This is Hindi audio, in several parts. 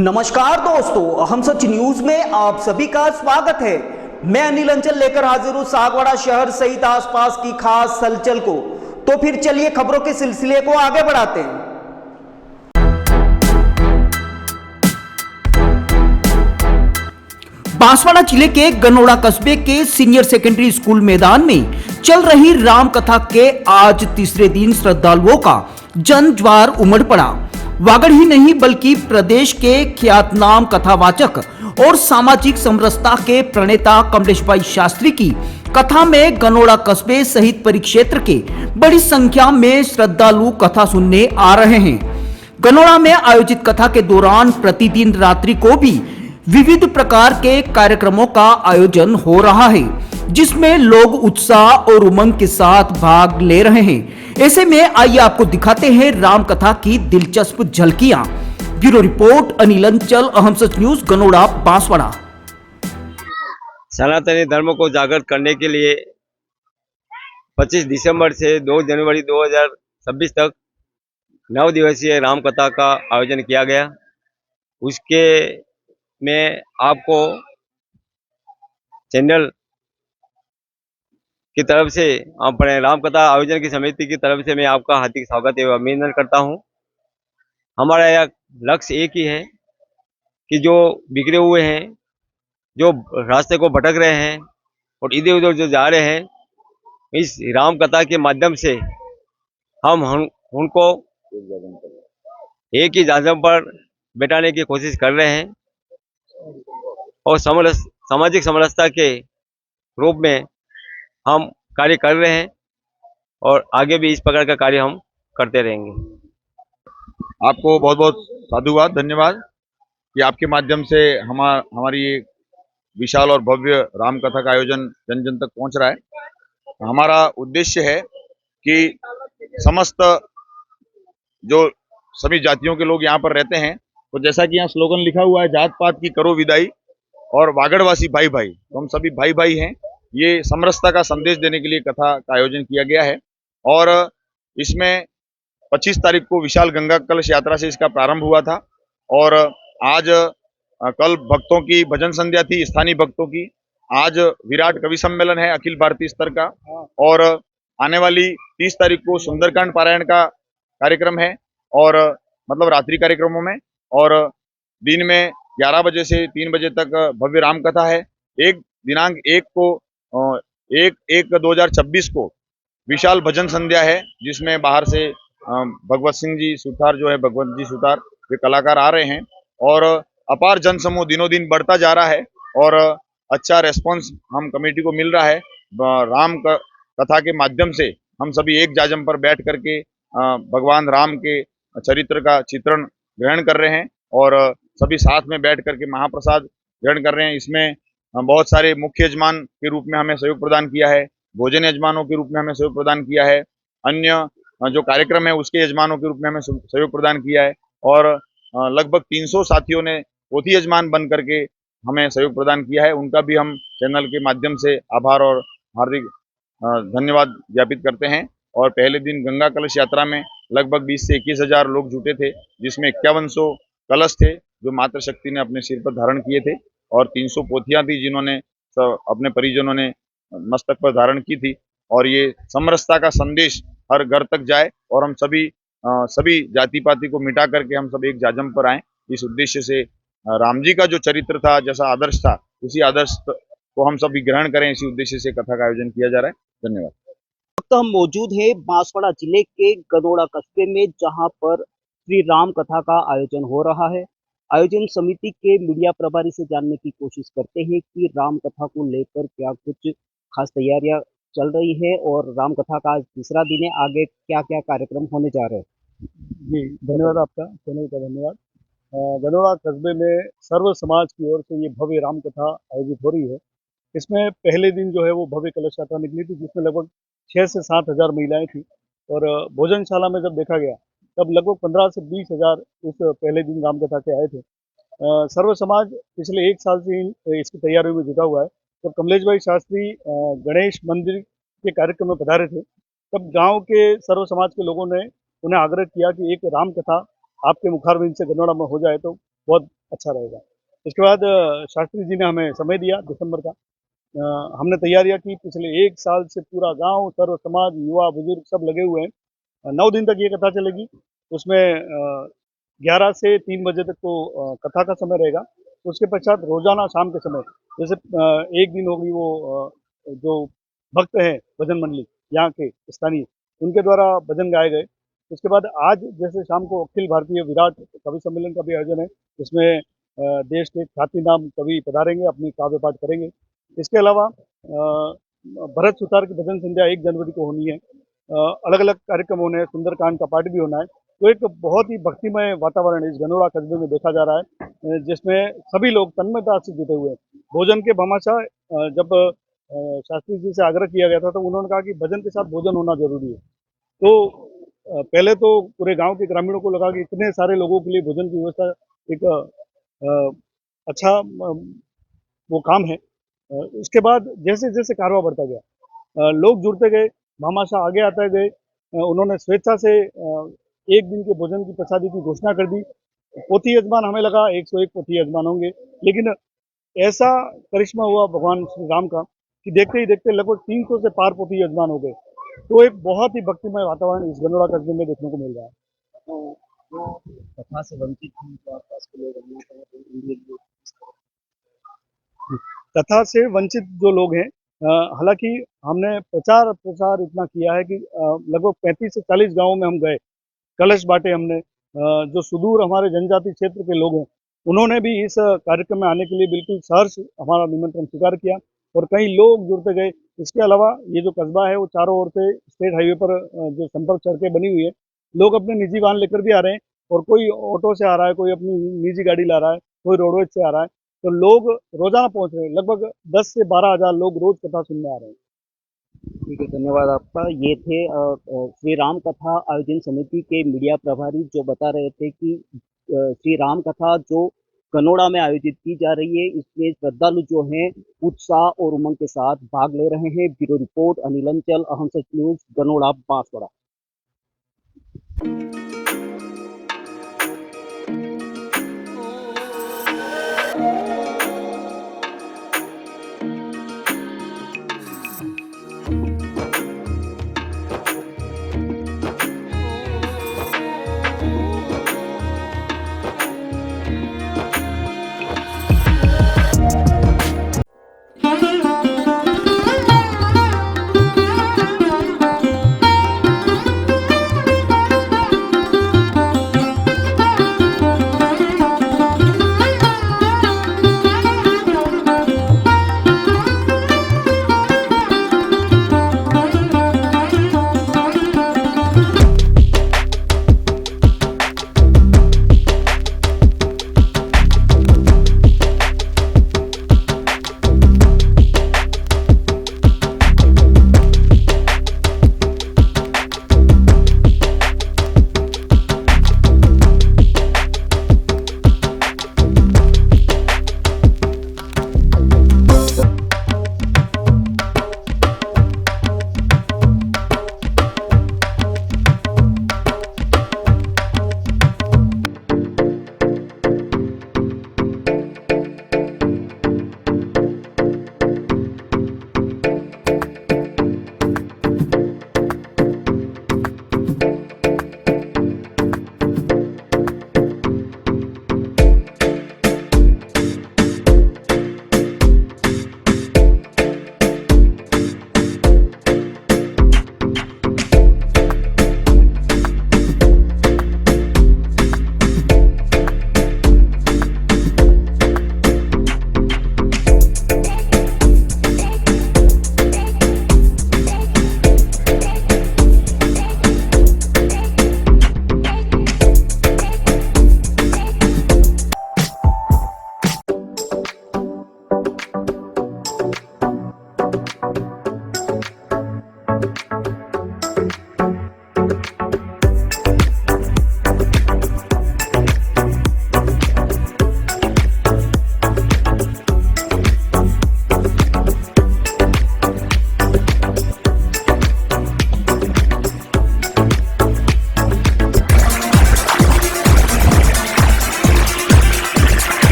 नमस्कार दोस्तों, हम सच न्यूज में आप सभी का स्वागत है। मैं अनिल अंचल लेकर हाजिर हूं सागवाड़ा शहर सहित आसपास की खास हलचल को। तो फिर चलिए खबरों के सिलसिले को आगे बढ़ाते हैं। बांसवाड़ा जिले के गनोड़ा कस्बे के सीनियर सेकेंडरी स्कूल मैदान में चल रही राम कथा के आज तीसरे दिन श्रद्धालुओं का जन ज्वार उमड़ पड़ा। वागड़ ही नहीं बल्कि प्रदेश के ख्यातनाम कथावाचक और सामाजिक समरसता के प्रणेता कमलेश भाई शास्त्री की कथा में गनोड़ा कस्बे सहित परिक्षेत्र के बड़ी संख्या में श्रद्धालु कथा सुनने आ रहे हैं। गनोड़ा में आयोजित कथा के दौरान प्रतिदिन रात्रि को भी विविध प्रकार के कार्यक्रमों का आयोजन हो रहा है, जिसमें लोग उत्साह और उमंग के साथ भाग ले रहे हैं। ऐसे में आइए आपको दिखाते हैं राम कथा की दिलचस्प झलकियां। ब्यूरो रिपोर्ट अनिल अंचल, अहम सच न्यूज, गनोड़ा, बांसवाड़ा। सनातनी धर्म को जागृत करने के लिए 25 दिसंबर से 2 जनवरी 2026 तक 9 दिवसीय राम कथा का आयोजन किया गया। उसके में आपको चैनल की तरफ से, अपने राम कथा आयोजन की समिति की तरफ से मैं आपका हार्दिक स्वागत एवं अभिनंदन करता हूं। हमारा यह लक्ष्य एक ही है कि जो बिगड़े हुए हैं, जो रास्ते को भटक रहे हैं और इधर उधर जो जा रहे हैं, इस राम कथा के माध्यम से हम उनको एक ही जाजम पर बैठाने की कोशिश कर रहे हैं और सामाजिक समरसता के रूप में हम कार्य कर रहे हैं और आगे भी इस प्रकार का कार्य हम करते रहेंगे। आपको बहुत बहुत साधुवाद, धन्यवाद कि आपके माध्यम से हमारी ये विशाल और भव्य राम कथा का आयोजन जन जन तक पहुंच रहा है। हमारा उद्देश्य है कि समस्त जो सभी जातियों के लोग यहाँ पर रहते हैं, तो जैसा कि यहाँ स्लोगन लिखा हुआ है, जात पात की करो विदाई और वागड़वासी भाई भाई, तो हम सभी भाई भाई हैं। ये समरसता का संदेश देने के लिए कथा का आयोजन किया गया है और इसमें 25 तारीख को विशाल गंगा कलश यात्रा से इसका प्रारंभ हुआ था और आज कल भक्तों की भजन संध्या थी, स्थानीय भक्तों की। आज विराट कवि सम्मेलन है अखिल भारतीय स्तर का और आने वाली 30 तारीख को सुंदरकांड पारायण का कार्यक्रम है और मतलब रात्रि कार्यक्रमों में, और दिन में 11 बजे से 3 बजे तक भव्य राम कथा है। दिनांक 1/1/2026 को विशाल भजन संध्या है, जिसमें बाहर से भगवत सिंह जी सुतार जो है, भगवत जी सुतार, वे कलाकार आ रहे हैं और अपार जन समूह दिनों दिन बढ़ता जा रहा है और अच्छा रेस्पॉन्स हम कमेटी को मिल रहा है। राम कथा के माध्यम से हम सभी एक जाजम पर बैठ करके भगवान राम के चरित्र का चित्रण ग्रहण कर रहे हैं और सभी साथ में बैठ करके महाप्रसाद ग्रहण कर रहे हैं। इसमें बहुत सारे मुख्य यजमान के रूप में हमें सहयोग प्रदान किया है, भोजन यजमानों के रूप में हमें सहयोग प्रदान किया है, अन्य जो कार्यक्रम है उसके यजमानों के रूप में हमें सहयोग प्रदान किया है और लगभग 300 साथियों ने पोथी यजमान बन करके हमें सहयोग प्रदान किया है। उनका भी हम चैनल के माध्यम से आभार और हार्दिक धन्यवाद ज्ञापित करते हैं। और पहले दिन गंगा कलश यात्रा में लगभग 20 से 21 हजार लोग जुटे थे, जिसमें 5100 कलश थे जो मातृशक्ति ने अपने सिर पर धारण किए थे और 300 पोथियां थी जिन्होंने अपने परिजनों ने मस्तक पर धारण की थी। और ये समरसता का संदेश हर घर तक जाए और हम सभी जाति पाति को मिटा करके हम सब एक जाजम पर आए। इस उद्देश्य से राम जी का जो चरित्र था, जैसा आदर्श था, उसी आदर्श को हम सभी ग्रहण करें, इसी उद्देश्य से कथा का आयोजन किया जा रहा है। धन्यवाद। तो हम मौजूद हैं बांसवाड़ा जिले के गनोड़ा कस्बे में, जहां पर श्री राम कथा का आयोजन हो रहा है। आयोजन समिति के मीडिया प्रभारी से जानने की कोशिश करते हैं कि राम कथा को लेकर क्या कुछ खास तैयारियां चल रही है और राम कथा का आज तीसरा दिन है, आगे क्या क्या कार्यक्रम होने जा रहे हैं। जी, धन्यवाद आपका, चैनल का धन्यवाद। गनौरा कस्बे में सर्व समाज की ओर से ये भव्य राम कथा आयोजित हो रही है। इसमें पहले दिन जो है वो भव्य कलश यात्रा निकली थी, जिसमें लगभग 6 से 7 हज़ार महिलाएं थी और भोजनशाला में जब देखा गया तब लगभग 15 से 20 हज़ार उस पहले दिन राम कथा के आए थे। सर्व समाज पिछले 1 साल से इसकी तैयारियों में जुटा हुआ है। जब कमलेश भाई शास्त्री गणेश मंदिर के कार्यक्रम में पधारे थे, तब गांव के सर्व समाज के लोगों ने उन्हें आग्रह किया कि एक राम कथा आपके मुखारबिंद से गनौरा में हो जाए तो बहुत अच्छा रहेगा। इसके बाद शास्त्री जी ने हमें समय दिया दिसंबर का। हमने तैयारियां की, पिछले 1 साल से पूरा गांव, सर्व समाज, युवा, बुजुर्ग सब लगे हुए हैं। 9 दिन तक ये कथा चलेगी। उसमें 11 से 3 बजे तक तो कथा का समय रहेगा। उसके पश्चात रोजाना शाम के समय, जैसे एक दिन होगी वो जो भक्त हैं भजन मंडली यहाँ के स्थानीय, उनके द्वारा भजन गाए गए। उसके बाद आज जैसे शाम को अखिल भारतीय विराट कवि सम्मेलन का भी आयोजन है, जिसमें देश के ख्याति नाम कवि पधारेंगे, अपनी काव्य पाठ करेंगे। इसके अलावा भरत सुतार की भजन संध्या 1 जनवरी को होनी है। अलग अलग कार्यक्रम होने हैं, सुंदरकांड का पाठ भी होना है। तो एक बहुत ही भक्तिमय वातावरण इस गनौरा कस्बे में देखा जा रहा है, जिसमें सभी लोग तन्मयता से जुटे हुए हैं। भोजन के भामाशाह जब शास्त्री जी से आग्रह किया गया था तो उन्होंने कहा कि भजन के साथ भोजन होना जरूरी है। तो पहले तो पूरे गांव के ग्रामीणों को लगा कि इतने सारे लोगों के लिए भोजन की व्यवस्था एक अच्छा वो काम है। उसके बाद जैसे जैसे कारवां बढ़ता गया, लोग जुड़ते गए, भामाशाह आगे आते गए। उन्होंने स्वेच्छा से 1 दिन के भोजन की प्रसादी की घोषणा कर दी। पोथी यजमान हमें लगा 101 पोथी यजमान होंगे, लेकिन ऐसा करिश्मा हुआ भगवान श्री राम का कि देखते ही देखते लगभग 300 से पार पोथी यजमान हो गए। तो एक बहुत ही भक्तिमय वातावरण इस गनौरा कस्बे में देखने को मिल रहा है। तो जो कथा से वंचित थी, जो आसपास के लोग हैं, उनके लिए कथा से वंचित जो लोग हैं, हालांकि हमने प्रचार प्रसार इतना किया है कि लगभग 35 से 40 गांवों में हम गए, कलश बांटे हमने। जो सुदूर हमारे जनजाति क्षेत्र के लोग हैं, उन्होंने भी इस कार्यक्रम में आने के लिए बिल्कुल सहर्ष हमारा निमंत्रण स्वीकार किया और कई लोग जुड़ते गए। इसके अलावा ये जो कस्बा है वो चारों ओर से स्टेट हाईवे पर जो संपर्क सड़कें बनी हुई है, लोग अपने निजी वाहन लेकर भी आ रहे हैं और कोई ऑटो से आ रहा है, कोई अपनी निजी गाड़ी ला रहा है, कोई रोडवेज से आ रहा है। तो लोग रोजाना पहुंच रहे हैं, लगभग 10 से 12 हज़ार लोग रोज कथा सुनने आ रहे हैं। ठीक है, धन्यवाद आपका। ये थे श्री राम कथा आयोजन समिति के मीडिया प्रभारी, जो बता रहे थे कि श्री राम कथा जो गनौरा में आयोजित की जा रही है, इसमें श्रद्धालु जो हैं उत्साह और उमंग के साथ भाग ले रहे हैं। ब्यूरो रिपोर्ट अनिल अंचल, अहम सच न्यूज, गनौरा, बांसवाड़ा।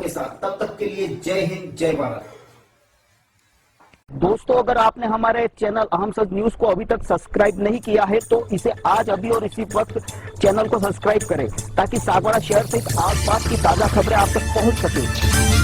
के साथ। तब तक के लिए जय हिंद, जय भारत। दोस्तों, अगर आपने हमारे चैनल अहम सच न्यूज को अभी तक सब्सक्राइब नहीं किया है तो इसे आज अभी और इसी वक्त चैनल को सब्सक्राइब करें ताकि सागवाड़ा शहर सहित आसपास की ताजा खबरें आप तक पहुंच सके।